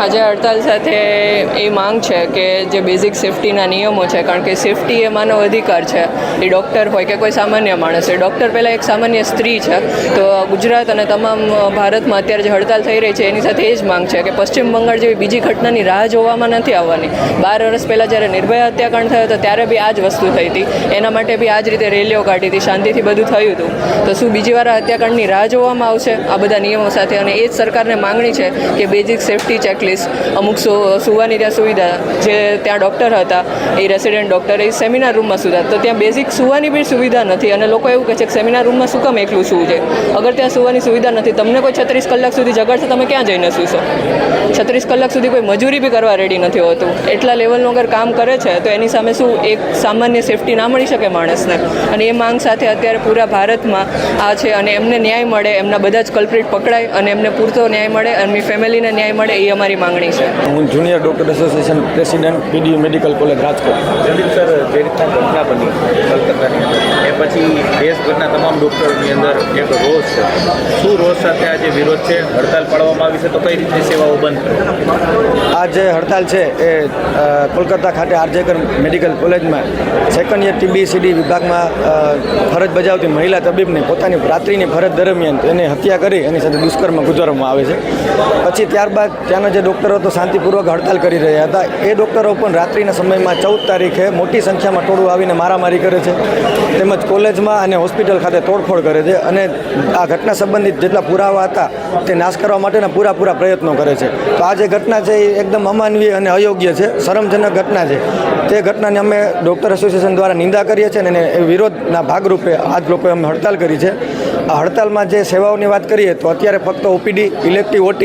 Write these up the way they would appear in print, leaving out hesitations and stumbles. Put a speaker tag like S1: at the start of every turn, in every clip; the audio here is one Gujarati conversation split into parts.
S1: આજે હડતાલ સાથે એ માંગ છે કે જે બેઝિક સેફટીના નિયમો છે, કારણ કે સેફટી એ માનવ અધિકાર છે. એ ડૉક્ટર હોય કે કોઈ સામાન્ય માણસ હોય. ડૉક્ટર પહેલાં એક સામાન્ય સ્ત્રી છે. તો ગુજરાત અને તમામ ભારતમાં અત્યારે જે હડતાલ થઈ રહી છે એની સાથે એ જ માંગ છે કે પશ્ચિમ બંગાળ જેવી બીજી ઘટનાની રાહ જોવામાં નથી આવવાની. 12 વર્ષ પહેલાં જ્યારે નિર્ભયા હત્યાકાંડ થયો હતો ત્યારે બી આ જ વસ્તુ થઈ હતી. એના માટે બી આ જ રીતે રેલીઓ કાઢી હતી, શાંતિથી બધું થયું હતું. તો શું બીજી વાર આ હત્યાકાંડની રાહ જોવામાં આવશે આ બધા નિયમો સાથે? અને એ જ સરકારને માંગણી છે કે બેઝિક સેફટી ચેકલિસ્ટ, અમુક સુવાની ત્યાં સુવિધા, જે ત્યાં ડૉક્ટર હતા એ રેસિડેન્ટ ડૉક્ટર એ સેમિનાર રૂમમાં સુતા, તો ત્યાં બેઝિક સુવાની બી સુવિધા નથી. અને લોકો એવું કહે છે કે સેમિનાર રૂમમાં શું કામ એકલું સૂવું છે? અગર ત્યાં સુવાની સુવિધા નથી, તમને કોઈ 36 કલાક સુધી જગાડશે, તમે ક્યાં જઈને સૂશો? 36 કલાક સુધી કોઈ મજૂરી બી કરવા રેડી નથી હોતું. એટલા લેવલનું અગર કામ કરે છે તો એની સામે શું એક સામાન્ય સેફટી ના મળી શકે માણસને? અને એ માંગ સાથે અત્યારે પૂરા ભારતમાં આ છે. અને એમને ન્યાય મળે, એમના બધા જ કલ્પ્રિટ પકડાય અને એમને પૂરતો ન્યાય મળે, એમની ફેમિલીને ન્યાય મળે, એ અમારી માંગણી છે.
S2: હું junior doctor association president, PDU medical college Rajkot.
S3: જલ્દી સર, જે રીતના ઘટના બની કલકત્તાની અંદર, એ પછી દેશભરના તમામ ડૉક્ટરોની અંદર એક રોષ છે. શું રોષ સાથે આ જે વિરોધ છે, હડતાલ પાડવામાં આવી છે, તો કઈ રીતની સેવાઓ બંધ કરે?
S2: આ જે હડતાલ છે એ કોલકાતા ખાતે આરજેકર મેડિકલ કોલેજમાં સેકન્ડ યર TBCD વિભાગમાં ફરજ બજાવતી મહિલા તબીબને પોતાની રાત્રિની ફરજ દરમિયાન એને હત્યા કરી એની સાથે દુષ્કર્મ ગુજારવામાં આવે છે. પછી ત્યારબાદ ત્યાંના જે ડૉક્ટરો તો શાંતિપૂર્વક હડતાલ કરી રહ્યા હતા, એ ડૉક્ટરો પણ રાત્રિના સમયમાં 14 તારીખે મોટી સંખ્યામાં ટોળું આવીને મારામારી કરે છે, તેમજ કોલેજમાં અને હોસ્પિટલ ખાતે તોડફોડ કરે છે અને આ ઘટના સંબંધિત જેટલા પુરાવા હતા તે નાશ કરવા માટેના પૂરા પ્રયત્નો કરે છે. તો આ જે ઘટના છે એ એકદમ અમાનવીય અને અયોગ્ય છે, શરમજનક ઘટના છે. તે ઘટનાને અમે ડૉક્ટર એસોસિએશન દ્વારા નિંદા કરીએ છીએ અને એ વિરોધના ભાગરૂપે આજ લોકોએ અમે હડતાલ કરી છે. આ હડતાલમાં જે સેવાઓની વાત કરીએ તો અત્યારે ફક્ત OPD, ઇલેક્ટિવ OT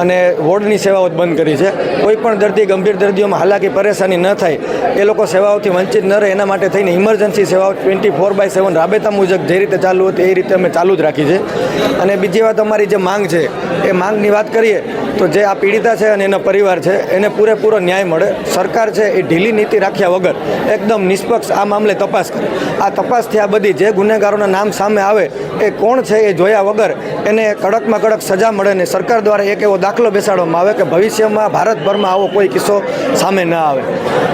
S2: અને વોર્ડની સેવાઓ જ બંધ કરી છે. કોઈ પણ દર્દી, ગંભીર દર્દીઓમાં હાલાકી પરેશાની ન થાય, એ લોકો સેવાઓથી વંચિત ન રહે એના માટે થઈને ઇમરજન્સી સેવાઓ 24/7 રાબેતા મુજબ જે રીતે ચાલુ હતી એ રીતે અમે ચાલુ જ રાખી છે. અને બીજી વાત અમારી જે માંગ છે એ માંગની વાત કરીએ તો જે આ પીડિતા છે અને એનો પરિવાર છે એને પૂરેપૂરો ન્યાય મળે. સરકાર છે એ ઢીલી નીતિ રાખ્યા વગર એકદમ નિષ્પક્ષ આ મામલે તપાસ કરે. આ તપાસથી આ બધી જે ગુનેગારોના નામ સામે આવે એ કોણ છે એ જોયા વગર એને કડકમાં કડક સજા મળે અને સરકાર દ્વારા એક એવો દાખલો બેસાડવામાં આવે કે ભવિષ્યમાં ભારતભરમાં આવો કોઈ કિસ્સો સામે ન આવે.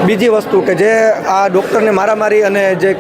S2: બીજી વસ્તુ કે જે આ ડૉક્ટરને મારામારી અને જે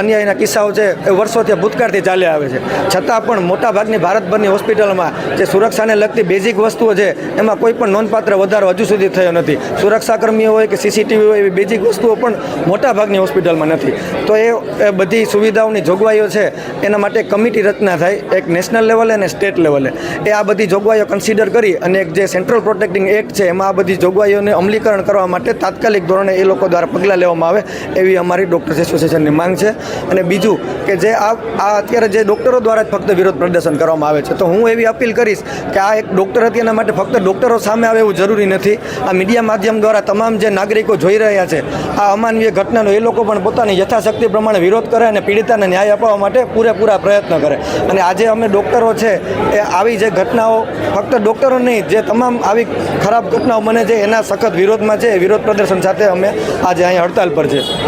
S2: અન્યાયના કિસ્સાઓ છે એ વર્ષોથી ભૂતકાળથી ચાલ્યા આવે છે, છતાં પણ મોટાભાગની ભારતભરની હોસ્પિટલમાં જે સુરક્ષાને લગતી બેઝિક વસ્તુઓ છે એમાં કોઈ પણ નોંધપાત્ર વધારો હજુ સુધી થયો નથી. સુરક્ષાકર્મીઓ હોય કે CCTV હોય, એવી બેઝિક વસ્તુઓ પણ મોટાભાગની હોસ્પિટલમાં નથી. તો એ બધી સુવિધાઓની જોગવાઈઓ છે એના માટે એક કમિટી રચના થાય, એક નેશનલ લેવલે અને સ્ટેટ લેવલે. એ આ બધી જોગવાઈઓ કન્સિડર કરી અને એક જે સેન્ટ્રલ પ્રોટેક્ટિંગ એક્ટ છે એમાં આ બધી જોગવાઈઓને અમલીકરણ કરવા માટે તાત્કાલિક ધોરણે એ લોકો દ્વારા પગલાં લેવામાં આવે એવી અમારી ડૉક્ટર્સ એસોસિએશનની માંગ છે. અને બીજું કે જે આ અત્યારે જે ડૉક્ટરો દ્વારા જ ફક્ત વિરોધ પ્રદર્શન કરવામાં આવે છે, તો હું એવી અપીલ કરીશ કે આ એક ડૉક્ટર હતી એના માટે ફક્ત ડૉક્ટરો સામે આવે એવું જરૂરી નથી. આ મીડિયા માધ્યમ દ્વારા તમામ જે નાગરિકો જોઈ રહ્યા છે આ અમાનવીય ઘટનાનો, એ લોકો પણ પોતાની યથાશક્તિ પ્રમાણે વિરોધ કરે અને પીડિતાને ન્યાય અપાવવા માટે પૂરેપૂરા પ્રયત્ન કરે. અને આજે અમે ડૉક્ટરો છે એ આવી જે ઘટનાઓ, ફક્ત ડૉક્ટરો નહીં, જે તમામ આવી ખરાબ ઘટનાઓ બને છે એના સખત વિરોધમાં છે. વિરોધ પ્રદર્શન સાથે અમે આજે અહીંયા હડતાલ પર છે.